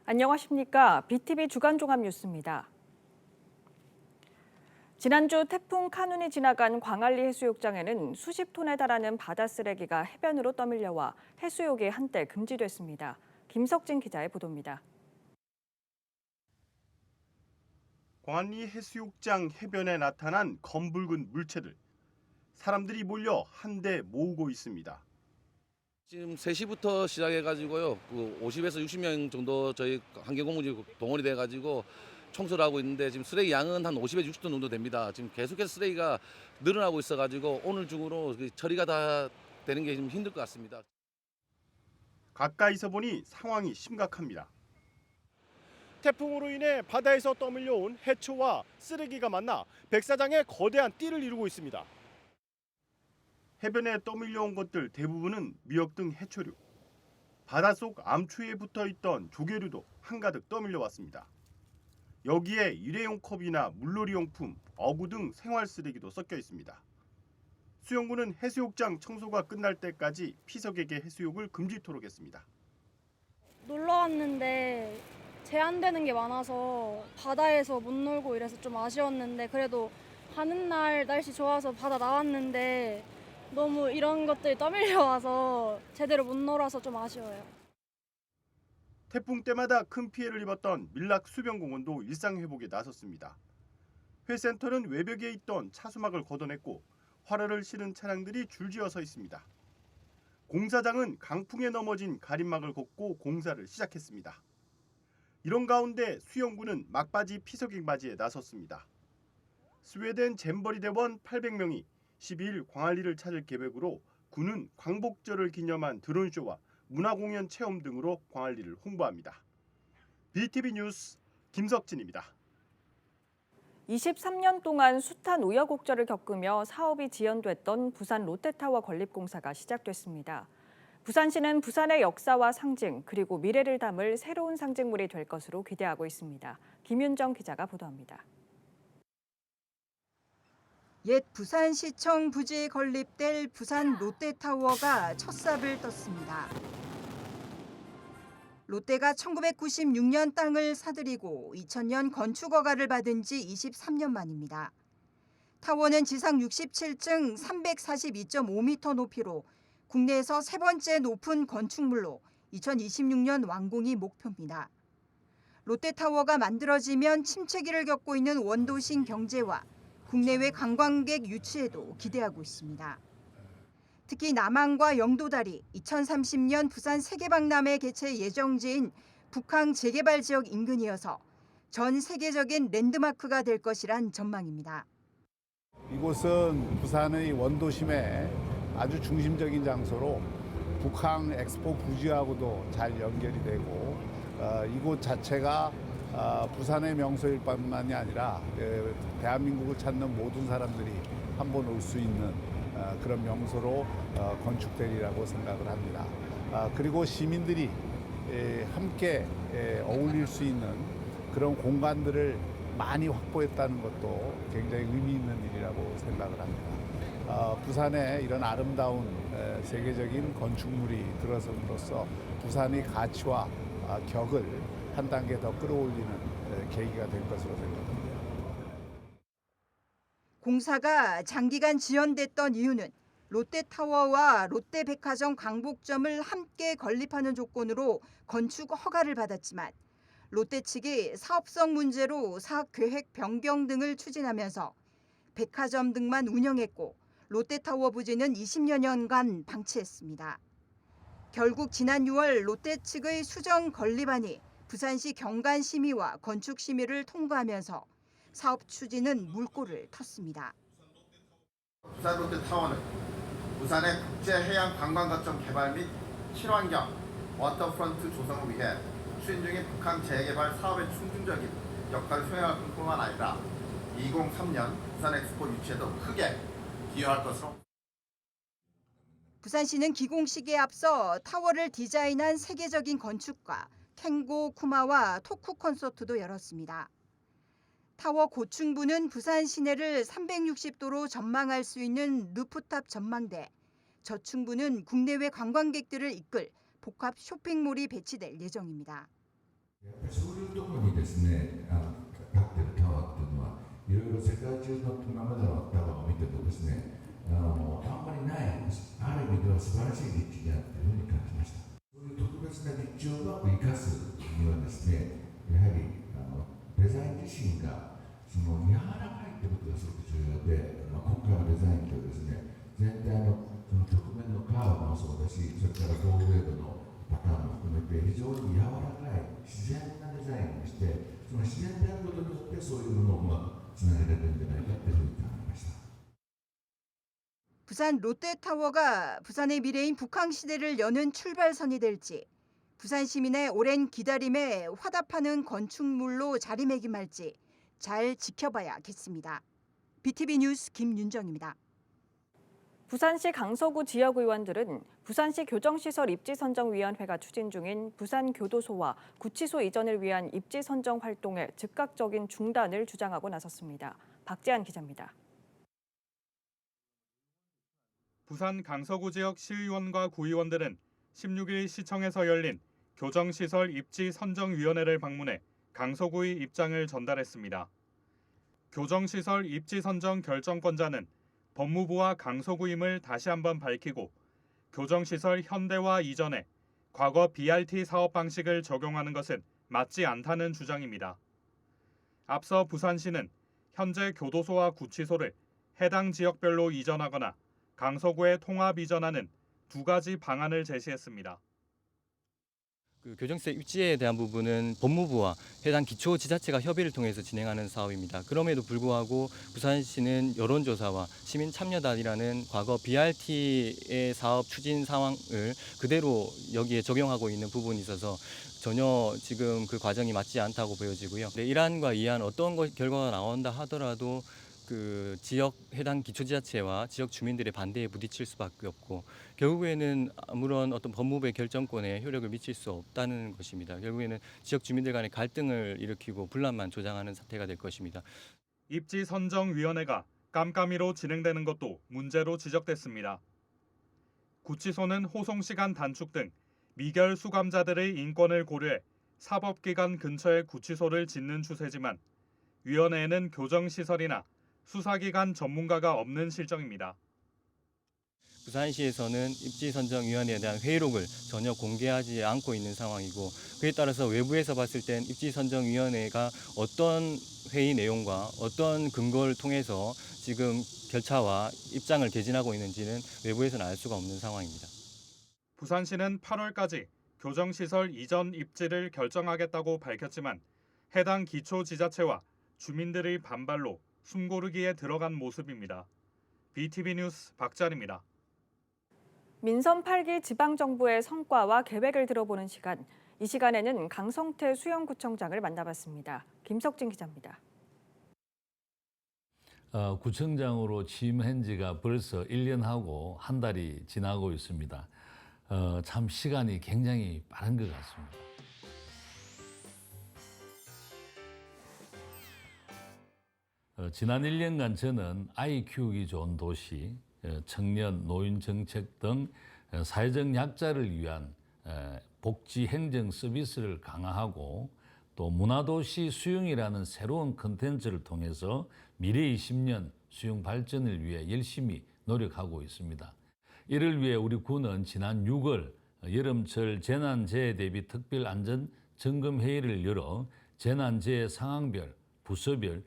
안녕하십니까. BTV 주간 종합 뉴스입니다. 지난주 태풍 카눈이 지나간 광안리 해수욕장에는 수십 톤에 달하는 바다 쓰레기가 해변으로 떠밀려와 해수욕이 한때 금지됐습니다. 김석진 기자의 보도입니다. 광안리 해수욕장 해변에 나타난 검붉은 물체들. 사람들이 몰려 한데 모으고 있습니다. 지금 3시부터 시작해가지고요. 50에서 60명 정도 저희 환경공무원이 동원이 돼가지고 청소를 하고 있는데 지금 쓰레기 양은 한 50에서 60톤 정도 됩니다. 지금 계속해서 쓰레기가 늘어나고 있어가지고 오늘 중으로 처리가 다 되는 게 좀 힘들 것 같습니다. 가까이서 보니 상황이 심각합니다. 태풍으로 인해 바다에서 떠밀려온 해초와 쓰레기가 만나 백사장에 거대한 띠를 이루고 있습니다. 해변에 떠밀려온 것들 대부분은 미역 등 해초류. 바닷속 암초에 붙어있던 조개류도 한가득 떠밀려 왔습니다. 여기에 일회용 컵이나 물놀이용품, 어구 등 생활 쓰레기도 섞여 있습니다. 수영구는 해수욕장 청소가 끝날 때까지 피서객의 해수욕을 금지토록 했습니다. 놀러 왔는데 제한되는 게 많아서 바다에서 못 놀고 이래서 좀 아쉬웠는데 그래도 가는 날 날씨 좋아서 바다 나왔는데 너무 이런 것들이 떠밀려 와서 제대로 못 놀아서 좀 아쉬워요. 태풍 때마다 큰 피해를 입었던 밀락 수변공원도 일상회복에 나섰습니다. 회센터는 외벽에 있던 차수막을 걷어냈고 화로를 실은 차량들이 줄지어 서 있습니다. 공사장은 강풍에 넘어진 가림막을 걷고 공사를 시작했습니다. 이런 가운데 수영구는 막바지 피서객 맞이에 나섰습니다. 스웨덴 잼버리 대원 800명이 12일 광안리를 찾을 계획으로 구는 광복절을 기념한 드론쇼와 문화공연 체험 등으로 광안리를 홍보합니다. BTV 뉴스 김석진입니다. 23년 동안 숱한 우여곡절을 겪으며 사업이 지연됐던 부산 롯데타워 건립공사가 시작됐습니다. 부산시는 부산의 역사와 상징 그리고 미래를 담을 새로운 상징물이 될 것으로 기대하고 있습니다. 김윤정 기자가 보도합니다. 옛 부산시청 부지에 건립될 부산 롯데타워가 첫 삽을 떴습니다. 롯데가 1996년 땅을 사들이고 2000년 건축 허가를 받은 지 23년 만입니다. 타워는 지상 67층 342.5m 높이로 국내에서 세 번째 높은 건축물로 2026년 완공이 목표입니다. 롯데타워가 만들어지면 침체기를 겪고 있는 원도심 경제와 국내외 관광객 유치에도 기대하고 있습니다. 특히 남항과 영도다리, 2030년 부산 세계박람회 개최 예정지인 북항 재개발 지역 인근이어서 전 세계적인 랜드마크가 될 것이란 전망입니다. 이곳은 부산의 원도심의 아주 중심적인 장소로 북항 엑스포 부지하고도 잘 연결이 되고 이곳 자체가 부산의 명소일 뿐만이 아니라 대한민국을 찾는 모든 사람들이 한번 올 수 있는 그런 명소로 건축되리라고 생각을 합니다. 그리고 시민들이 함께 어울릴 수 있는 그런 공간들을 많이 확보했다는 것도 굉장히 의미 있는 일이라고 생각을 합니다. 부산에 이런 아름다운 세계적인 건축물이 들어섬으로써 부산의 가치와 격을 한 단계 더 끌어올리는 계기가 될 것으로 생각합니다. 공사가 장기간 지연됐던 이유는 롯데타워와 롯데백화점 광복점을 함께 건립하는 조건으로 건축 허가를 받았지만 롯데 측이 사업성 문제로 사업 계획 변경 등을 추진하면서 백화점 등만 운영했고 롯데타워 부지는 20여 년간 방치했습니다. 결국 지난 6월 롯데 측의 수정 건립안이 부산시 경관심의와 건축심의를 통과하면서 사업 추진은 물꼬를 텄습니다. 부산 롯데타워는 부산의 국제해양관광거점 개발 및 친환경 워터프런트 조성을 위해 추진 중인 북한 재개발 사업의 충분적인 역할을 수행할 뿐만 아니라 2003년 부산 엑스포 유치에도 크게 기여할 것으로. 부산시는 기공식에 앞서 타워를 디자인한 세계적인 건축가 켄고 쿠마와 토크 콘서트도 열었습니다. 타워 고층부는 부산 시내를 360도로 전망할 수 있는 루프탑 전망대, 저층부는 국내외 관광객들을 이끌 복합 쇼핑몰이 배치될 예정입니다. そういうところにですね、立ってるタワーっていうのは、いろいろ世界中の今までのタワーを見てもですね、あんまりない、ある意味では素晴らしい立地だというふうに感じました。そういう特別な立地をうまく生かすにはですね、やはりデザイン自身がその柔らかいということがすごく重要で、今回のデザインとですね、全体のその曲面のカーブもそうだし、それからゴールウェードのパターンも含めて非常に柔らかい自然なデザインをして、その自然であることによってそういうものをうまくつなげられるんじゃないかというふうに考えました。 부산 롯데타워가 부산의 미래인 북항시대를 여는 출발선이 될지, 부산 시민의 오랜 기다림에 화답하는 건축물로 자리매김할지 잘 지켜봐야겠습니다. BTV 뉴스 김윤정입니다. 부산시 강서구 지역 의원들은 부산시 교정시설 입지선정위원회가 추진 중인 부산교도소와 구치소 이전을 위한 입지선정 활동의 즉각적인 중단을 주장하고 나섰습니다. 박재한 기자입니다. 부산 강서구 지역 시의원과 구의원들은 16일 시청에서 열린 교정시설 입지선정위원회를 방문해 강서구의 입장을 전달했습니다. 교정시설 입지선정 결정권자는 법무부와 강서구임을 다시 한번 밝히고 교정시설 현대화 이전에 과거 BRT 사업 방식을 적용하는 것은 맞지 않다는 주장입니다. 앞서 부산시는 현재 교도소와 구치소를 해당 지역별로 이전하거나 강서구에 통합 이전하는 두 가지 방안을 제시했습니다. 교정시설 입지에 대한 부분은 법무부와 해당 기초지자체가 협의를 통해서 진행하는 사업입니다. 그럼에도 불구하고 부산시는 여론조사와 시민참여단이라는 과거 BRT의 사업 추진 상황을 그대로 여기에 적용하고 있는 부분이 있어서 전혀 지금 그 과정이 맞지 않다고 보여지고요. 이란과 이한 어떤 결과가 나온다 하더라도 그 지역 해당 기초지자체와 지역 주민들의 반대에 부딪힐 수밖에 없고 결국에는 아무런 어떤 법무부의 결정권에 효력을 미칠 수 없다는 것입니다. 결국에는 지역 주민들 간의 갈등을 일으키고 분란만 조장하는 사태가 될 것입니다. 입지선정위원회가 깜깜이로 진행되는 것도 문제로 지적됐습니다. 구치소는 호송시간 단축 등 미결 수감자들의 인권을 고려해 사법기관 근처에 구치소를 짓는 추세지만 위원회에는 교정시설이나 수사기관 전문가가 없는 실정입니다. 부산시에서는 입지선정위원회에 대한 회의록을 전혀 공개하지 않고 있는 상황이고 그에 따라서 외부에서 봤을 땐 입지선정위원회가 어떤 회의 내용과 어떤 근거를 통해서 지금 결차와 입장을 개진하고 있는지는 외부에서는 알 수가 없는 상황입니다. 부산시는 8월까지 교정시설 이전 입지를 결정하겠다고 밝혔지만 해당 기초지자체와 주민들의 반발로 숨고르기에 들어간 모습입니다. BTV 뉴스 박자리입니다. 민선 8기 지방정부의 성과와 계획을 들어보는 시간. 이 시간에는 강성태 수영구청장을 만나봤습니다. 김석진 기자입니다. 구청장으로 취임한 지가 벌써 1년하고 한 달이 지나고 있습니다. 참 시간이 굉장히 빠른 것 같습니다. 지난 1년간 저는 아이 키우기 좋은 도시, 청년, 노인 정책 등 사회적 약자를 위한 복지 행정 서비스를 강화하고 또 문화도시 수용이라는 새로운 콘텐츠를 통해서 미래 20년 수용 발전을 위해 열심히 노력하고 있습니다. 이를 위해 우리 구는 지난 6월 여름철 재난재해 대비 특별안전점검회의를 열어 재난재해 상황별, 부서별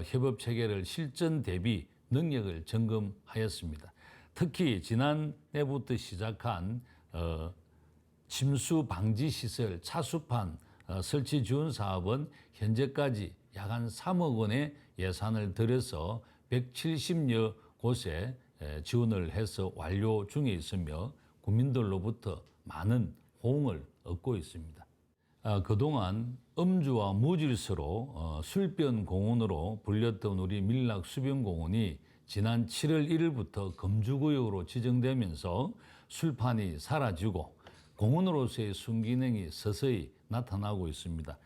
협업체계를 실전 대비 능력을 점검하였습니다. 특히 지난해부터 시작한 침수 방지 시설 차수판 설치 지원 사업은 현재까지 약 한 3억 원의 예산을 들여서 170여 곳에 지원을 해서 완료 중에 있으며 국민들로부터 많은 호응을 얻고 있습니다. 그동안 음주와 무질서로 술변 공원으로 불렸던 우리 밀락 수변공원이 지난 7월 1일부터 금주구역으로 지정되면서 술판이 사라지고 공원으로서의 순기능이 서서히 나타나고 있습니다.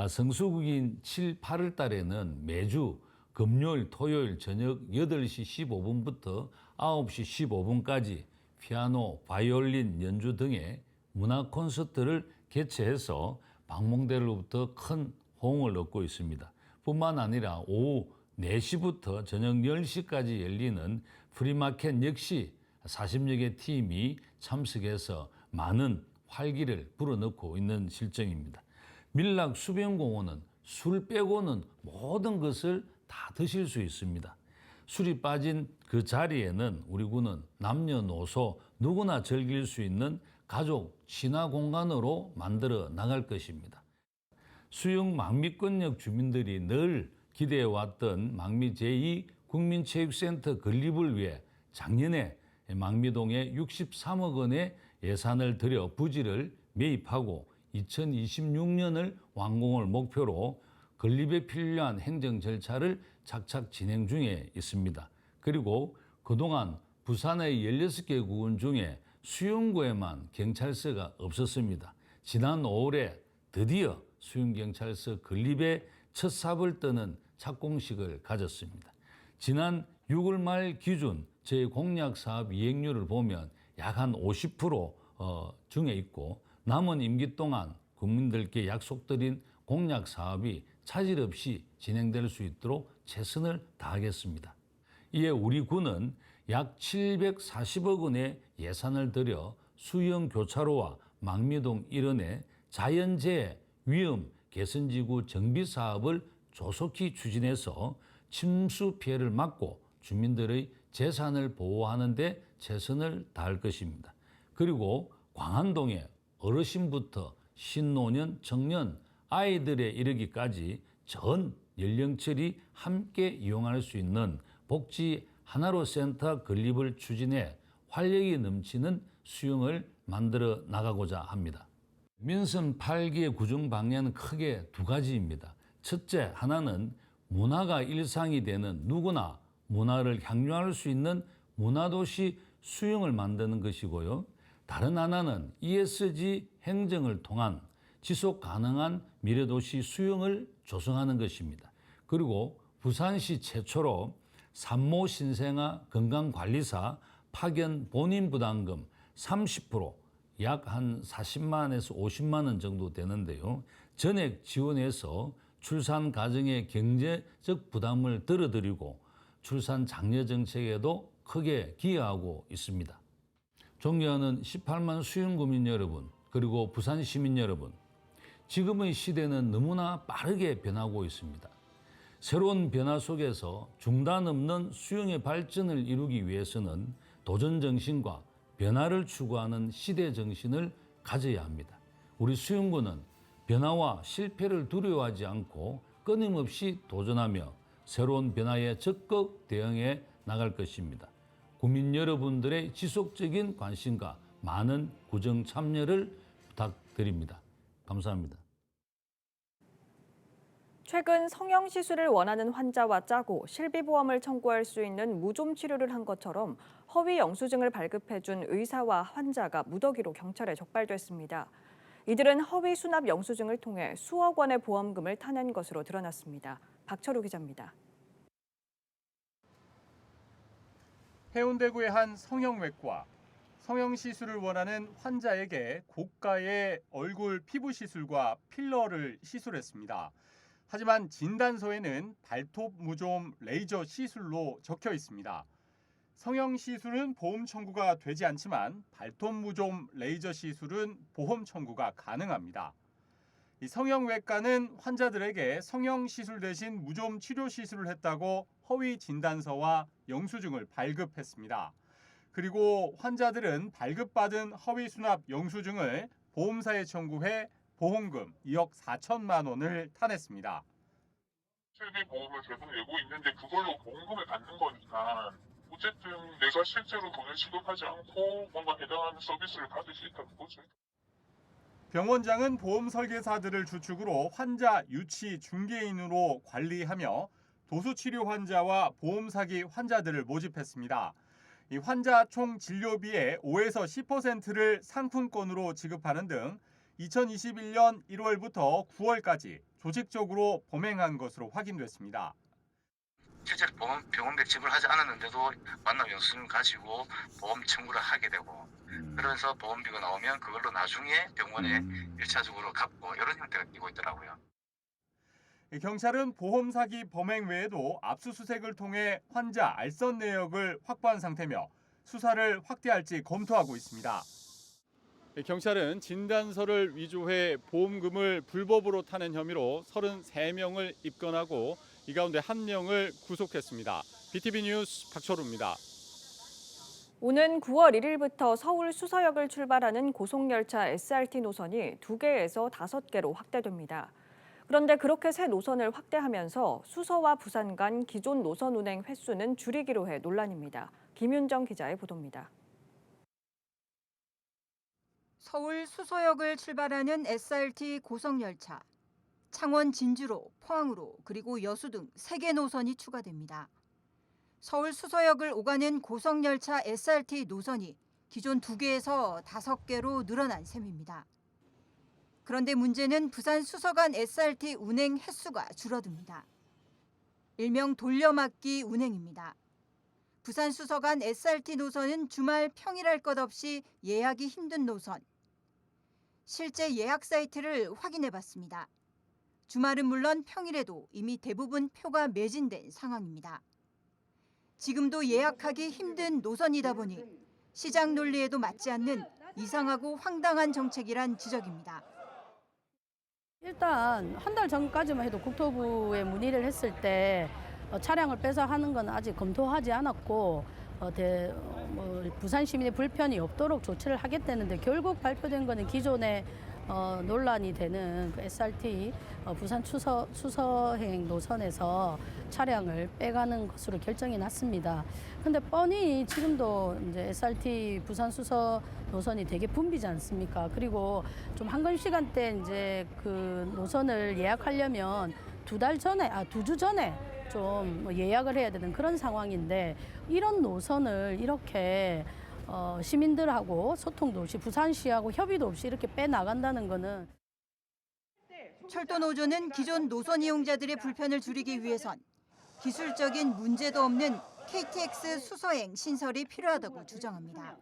성수기인 7, 8월 달에는 매주 금요일, 토요일 저녁 8시 15분부터 9시 15분까지 피아노, 바이올린 연주 등의 문화 콘서트를 개최해서 방문대로부터 큰 호응을 얻고 있습니다. 뿐만 아니라 오후 4시부터 저녁 10시까지 열리는 프리마켓 역시 40여 개 팀이 참석해서 많은 활기를 불어넣고 있는 실정입니다. 밀락 수변공원은 술 빼고는 모든 것을 다 드실 수 있습니다. 술이 빠진 그 자리에는 우리 군은 남녀노소 누구나 즐길 수 있는 가족 친화 공간으로 만들어 나갈 것입니다. 수영 망미권역 주민들이 늘 기대해왔던 망미 제2국민체육센터 건립을 위해 작년에 망미동에 63억 원의 예산을 들여 부지를 매입하고 2026년을 완공을 목표로 건립에 필요한 행정 절차를 착착 진행 중에 있습니다. 그리고 그동안 부산의 16개 구군 중에 수영구에만 경찰서가 없었습니다. 지난 5월에 드디어 수영경찰서 건립의 첫 삽을 뜨는 착공식을 가졌습니다. 지난 6월 말 기준 저희 공약 사업 이행률을 보면 약 한 50% 중에 있고 남은 임기 동안 국민들께 약속드린 공약 사업이 차질 없이 진행될 수 있도록 최선을 다하겠습니다. 이에 우리 군은 약 740억 원의 예산을 들여 수영 교차로와 망미동 일원의 자연재해 위험 개선지구 정비 사업을 조속히 추진해서 침수 피해를 막고 주민들의 재산을 보호하는 데 최선을 다할 것입니다. 그리고 광안동에 어르신부터 신노년, 청년, 아이들에 이르기까지 전 연령층이 함께 이용할 수 있는 복지 하나로 센터 건립을 추진해 활력이 넘치는 수영을 만들어 나가고자 합니다. 민선 8기의 구정 방향은 크게 두 가지입니다. 첫째, 하나는 문화가 일상이 되는 누구나 문화를 향유할 수 있는 문화도시 수영을 만드는 것이고요. 다른 하나는 ESG 행정을 통한 지속 가능한 미래도시 수영을 조성하는 것입니다. 그리고 부산시 최초로 산모 신생아 건강관리사 파견 본인 부담금 30% 약 한 40만에서 50만 원 정도 되는데요. 전액 지원해서 출산 가정의 경제적 부담을 덜어드리고 출산 장려 정책에도 크게 기여하고 있습니다. 존경하는 18만 수영구민 여러분, 그리고 부산 시민 여러분, 지금의 시대는 너무나 빠르게 변하고 있습니다. 새로운 변화 속에서 중단 없는 수영의 발전을 이루기 위해서는 도전 정신과 변화를 추구하는 시대 정신을 가져야 합니다. 우리 수영구는 변화와 실패를 두려워하지 않고 끊임없이 도전하며 새로운 변화에 적극 대응해 나갈 것입니다. 국민 여러분들의 지속적인 관심과 많은 구정 참여를 부탁드립니다. 감사합니다. 최근 성형시술을 원하는 환자와 짜고 실비보험을 청구할 수 있는 무좀 치료를 한 것처럼 허위 영수증을 발급해준 의사와 환자가 무더기로 경찰에 적발됐습니다. 이들은 허위 수납 영수증을 통해 수억 원의 보험금을 타낸 것으로 드러났습니다. 박철우 기자입니다. 해운대구의 한 성형외과. 성형시술을 원하는 환자에게 고가의 얼굴 피부 시술과 필러를 시술했습니다. 하지만 진단서에는 발톱 무좀 레이저 시술로 적혀 있습니다. 성형시술은 보험 청구가 되지 않지만 발톱 무좀 레이저 시술은 보험 청구가 가능합니다. 이 성형외과는 환자들에게 성형시술 대신 무좀 치료 시술을 했다고 허위 진단서와 영수증을 발급했습니다. 그리고 환자들은 발급받은 허위 수납 영수증을 보험사에 청구해 보험금 2억 4천만 원을 타냈습니다. 실비보험을 계속 내고 있는데 그걸로 보험금을 받는 거니까 어쨌든 내가 실제로 돈을 지급하지 않고 뭔가 해당하는 서비스를 받을 수 있다는 거죠. 병원장은 보험 설계사들을 주축으로 환자 유치 중개인으로 관리하며 도수치료 환자와 보험 사기 환자들을 모집했습니다. 이 환자 총 진료비의 5에서 10%를 상품권으로 지급하는 등 2021년 1월부터 9월까지 조직적으로 범행한 것으로 확인됐습니다. 실제로 병원비 지불하지 않았는데도 만남 영수증을 가지고 보험 청구를 하게 되고 그러면서 보험비가 나오면 그걸로 나중에 병원에 1차적으로 갚고 이런 형태가 띄고 있더라고요. 경찰은 보험 사기 범행 외에도 압수수색을 통해 환자 알선 내역을 확보한 상태며 수사를 확대할지 검토하고 있습니다. 경찰은 진단서를 위조해 보험금을 불법으로 타는 혐의로 33명을 입건하고 이 가운데 1명을 구속했습니다. BTV 뉴스 박철우입니다. 오는 9월 1일부터 서울 수서역을 출발하는 고속열차 SRT 노선이 2개에서 5개로 확대됩니다. 그런데 그렇게 새 노선을 확대하면서 수서와 부산 간 기존 노선 운행 횟수는 줄이기로 해 논란입니다. 김윤정 기자의 보도입니다. 서울 수서역을 출발하는 SRT 고속열차. 창원 진주로, 포항으로, 그리고 여수 등 3개 노선이 추가됩니다. 서울 수서역을 오가는 고속열차 SRT 노선이 기존 2개에서 5개로 늘어난 셈입니다. 그런데 문제는 부산 수서 간 SRT 운행 횟수가 줄어듭니다. 일명 돌려막기 운행입니다. 부산 수서 간 SRT 노선은 주말 평일할 것 없이 예약이 힘든 노선. 실제 예약 사이트를 확인해 봤습니다. 주말은 물론 평일에도 이미 대부분 표가 매진된 상황입니다. 지금도 예약하기 힘든 노선이다 보니 시장 논리에도 맞지 않는 이상하고 황당한 정책이란 지적입니다. 일단 한 달 전까지만 해도 국토부에 문의를 했을 때 차량을 빼서 하는 건 아직 검토하지 않았고 부산 시민의 불편이 없도록 조치를 하겠다는데 결국 발표된 거는 기존에 논란이 되는 그 SRT 부산 수서행 노선에서 차량을 빼가는 것으로 결정이 났습니다. 근데 뻔히 지금도 이제 SRT 부산 수서 노선이 되게 붐비지 않습니까? 그리고 좀 한근 시간대 이제 그 노선을 예약하려면 2주 전에 좀 예약을 해야 되는 그런 상황인데 이런 노선을 이렇게 시민들하고 소통도 없이 부산시하고 협의도 없이 이렇게 빼나간다는 거는 철도 노조는 기존 노선 이용자들의 불편을 줄이기 위해선 기술적인 문제도 없는 KTX 수서행 신설이 필요하다고 주장합니다.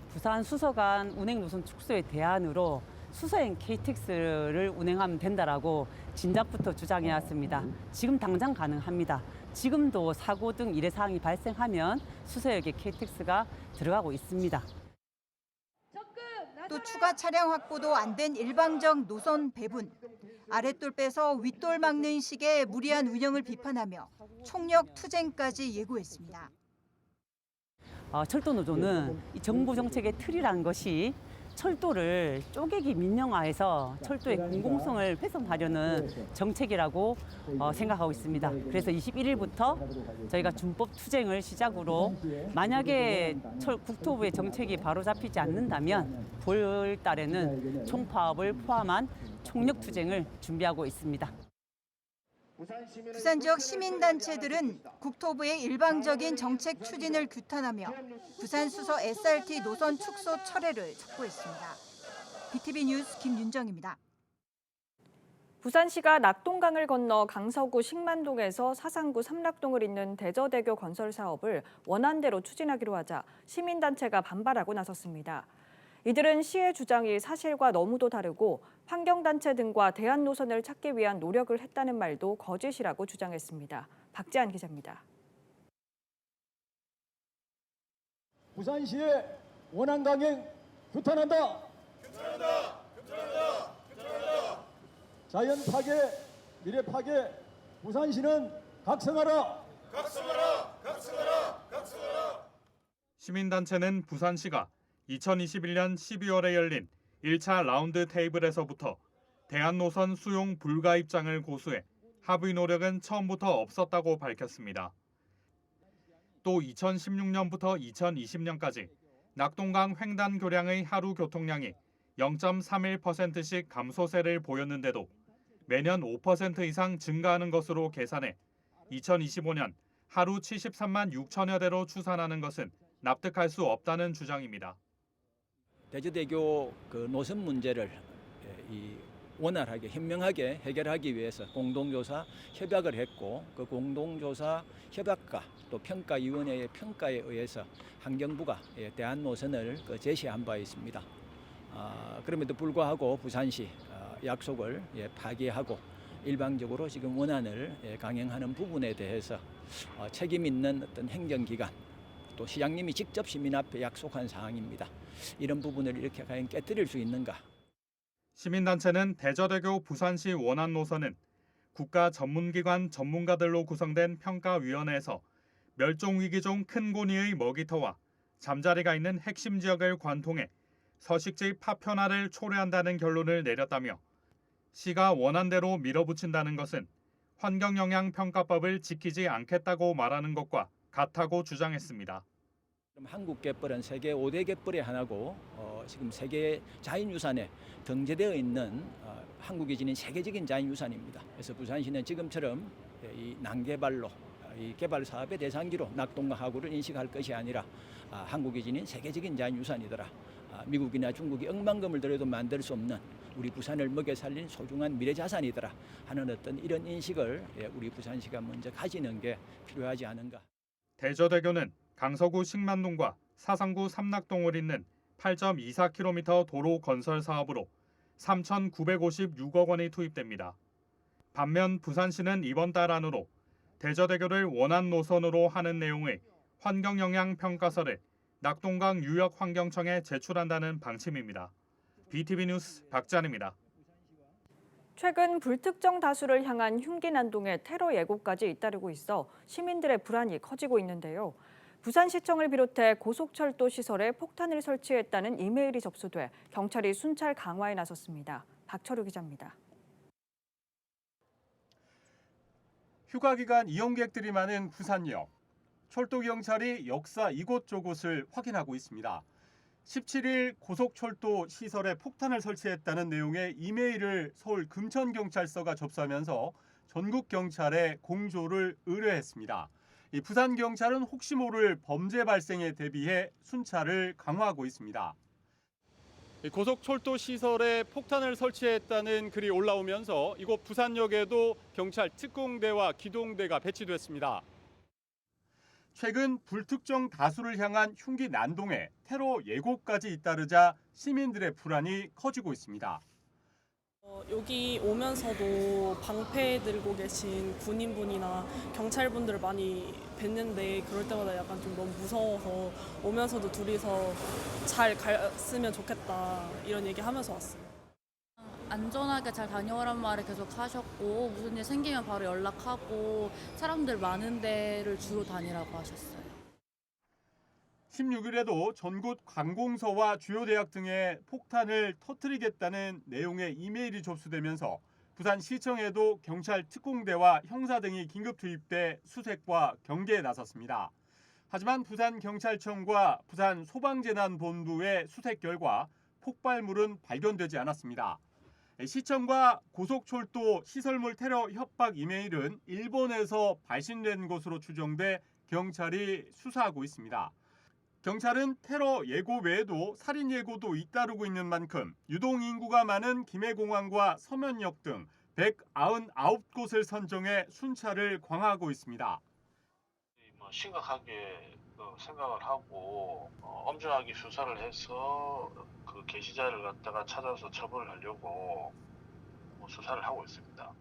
부산 수서 간 운행 노선 축소의 대안으로 수서행 KTX를 운행하면 된다라고 진작부터 주장해 왔습니다. 지금 당장 가능합니다. 지금도 사고 등 일회 사항이 발생하면 수서역에 KTX가 들어가고 있습니다. 또 추가 차량 확보도 안 된 일방적 노선 배분, 아랫돌 빼서 윗돌 막는 식의 무리한 운영을 비판하며 총력 투쟁까지 예고했습니다. 철도 노조는 이 정부 정책의 틀이라는 것이 철도를 쪼개기 민영화해서 철도의 공공성을 훼손하려는 정책이라고 생각하고 있습니다. 그래서 21일부터 저희가 준법 투쟁을 시작으로 만약에 국토부의 정책이 바로잡히지 않는다면 9월 달에는 총파업을 포함한 총력 투쟁을 준비하고 있습니다. 부산 지역 시민단체들은 국토부의 일방적인 정책 추진을 규탄하며 부산 수서 SRT 노선 축소 철회를 촉구했습니다. BTV 뉴스 김윤정입니다. 부산시가 낙동강을 건너 강서구 식만동에서 사상구 삼락동을 잇는 대저대교 건설 사업을 원안대로 추진하기로 하자 시민단체가 반발하고 나섰습니다. 이들은 시의 주장이 사실과 너무도 다르고 환경단체 등과 대안 노선을 찾기 위한 노력을 했다는 말도 거짓이라고 주장했습니다. 박지한 기자입니다. 부산시의 원안 강행 규탄한다. 자연 파괴, 미래 파괴, 부산시는 각성하라. 시민단체는 부산시가 2021년 12월에 열린 1차 라운드 테이블에서부터 대한노선 수용 불가 입장을 고수해 합의 노력은 처음부터 없었다고 밝혔습니다. 또 2016년부터 2020년까지 낙동강 횡단 교량의 하루 교통량이 0.31%씩 감소세를 보였는데도 매년 5% 이상 증가하는 것으로 계산해 2025년 하루 73만 6천여 대로 추산하는 것은 납득할 수 없다는 주장입니다. 대저대교 그 노선 문제를 이 원활하게 현명하게 해결하기 위해서 공동조사 협약을 했고 그 공동조사 협약과 또 평가위원회의 평가에 의해서 환경부가 대안 노선을 제시한 바 있습니다. 그럼에도 불구하고 부산시 약속을 파기하고 일방적으로 지금 원안을 강행하는 부분에 대해서 책임 있는 어떤 행정기관 또 시장님이 직접 시민 앞에 약속한 사항입니다. 이런 부분을 이렇게 과연 깨뜨릴 수 있는가? 시민단체는 대저대교 부산시 원안 노선은 국가 전문기관 전문가들로 구성된 평가위원회에서 멸종위기종 큰고니의 먹이터와 잠자리가 있는 핵심 지역을 관통해 서식지 파편화를 초래한다는 결론을 내렸다며 시가 원안대로 밀어붙인다는 것은 환경영향평가법을 지키지 않겠다고 말하는 것과 같다고 주장했습니다. 한국 갯벌은 세계 5대 갯벌의 하나고 지금 세계 자연유산에 등재되어 있는 한국이 지닌 세계적인 자연유산입니다. 그래서 부산시는 지금처럼 이 난개발로 이 개발 사업의 대상지로 낙동강 하구를 인식할 것이 아니라 한국이 지닌 세계적인 자연유산이더라. 미국이나 중국이 억만금을 들여도 만들 수 없는 우리 부산을 먹여 살린 소중한 미래자산이더라 하는 어떤 이런 인식을 우리 부산시가 먼저 가지는 게 필요하지 않은가. 대저대교는 강서구 식만동과 사상구 삼락동을 잇는 8.24km 도로 건설 사업으로 3,956억 원이 투입됩니다. 반면 부산시는 이번 달 안으로 대저대교를 원안 노선으로 하는 내용의 환경영향평가서를 낙동강 유역환경청에 제출한다는 방침입니다. BTV 뉴스 박찬입니다. 최근 불특정 다수를 향한 흉기 난동에 테러 예고까지 잇따르고 있어 시민들의 불안이 커지고 있는데요. 부산시청을 비롯해 고속철도 시설에 폭탄을 설치했다는 이메일이 접수돼 경찰이 순찰 강화에 나섰습니다. 박철우 기자입니다. 휴가 기간 이용객들이 많은 부산역. 철도경찰이 역사 이곳저곳을 확인하고 있습니다. 17일 고속철도 시설에 폭탄을 설치했다는 내용의 이메일을 서울 금천경찰서가 접수하면서 전국경찰에 공조를 의뢰했습니다. 이 부산경찰은 혹시 모를 범죄 발생에 대비해 순찰을 강화하고 있습니다. 고속철도 시설에 폭탄을 설치했다는 글이 올라오면서 이곳 부산역에도 경찰 특공대와 기동대가 배치됐습니다. 최근 불특정 다수를 향한 흉기 난동에 테러 예고까지 잇따르자 시민들의 불안이 커지고 있습니다. 여기 오면서도 방패 들고 계신 군인분이나 경찰분들을 많이 뵀는데 그럴 때마다 약간 좀 너무 무서워서 오면서도 둘이서 잘 갔으면 좋겠다 이런 얘기 하면서 왔어요. 안전하게 잘 다녀오란 말을 계속 하셨고 무슨 일 생기면 바로 연락하고 사람들 많은 데를 주로 다니라고 하셨어요. 16일에도 전국 관공서와 주요 대학 등에 폭탄을 터뜨리겠다는 내용의 이메일이 접수되면서 부산시청에도 경찰 특공대와 형사 등이 긴급 투입돼 수색과 경계에 나섰습니다. 하지만 부산경찰청과 부산소방재난본부의 수색 결과 폭발물은 발견되지 않았습니다. 시청과 고속철도 시설물 테러 협박 이메일은 일본에서 발신된 것으로 추정돼 경찰이 수사하고 있습니다. 경찰은 테러 예고 외에도 살인 예고도 잇따르고 있는 만큼 유동인구가 많은 김해공항과 서면역 등 199곳을 선정해 순찰을 강화하고 있습니다. 심각하게 생각을 하고 엄중하게 수사를 해서 그 게시자를 갖다가 찾아서 처벌을 하려고 수사를 하고 있습니다.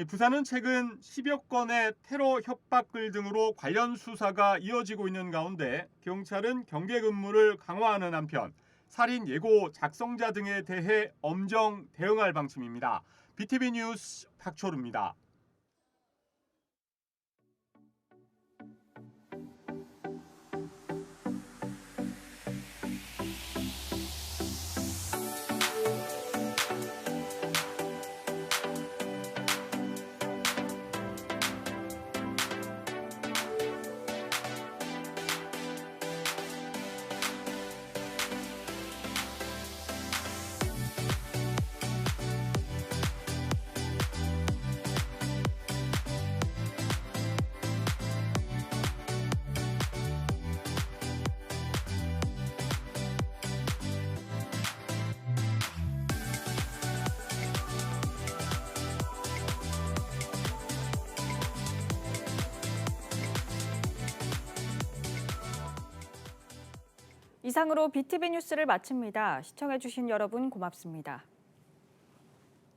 부산은 최근 10여 건의 테러 협박글 등으로 관련 수사가 이어지고 있는 가운데 경찰은 경계 근무를 강화하는 한편 살인 예고 작성자 등에 대해 엄정 대응할 방침입니다. BTV 뉴스 박철우입니다. 이상으로 BTV 뉴스를 마칩니다. 시청해주신 여러분 고맙습니다.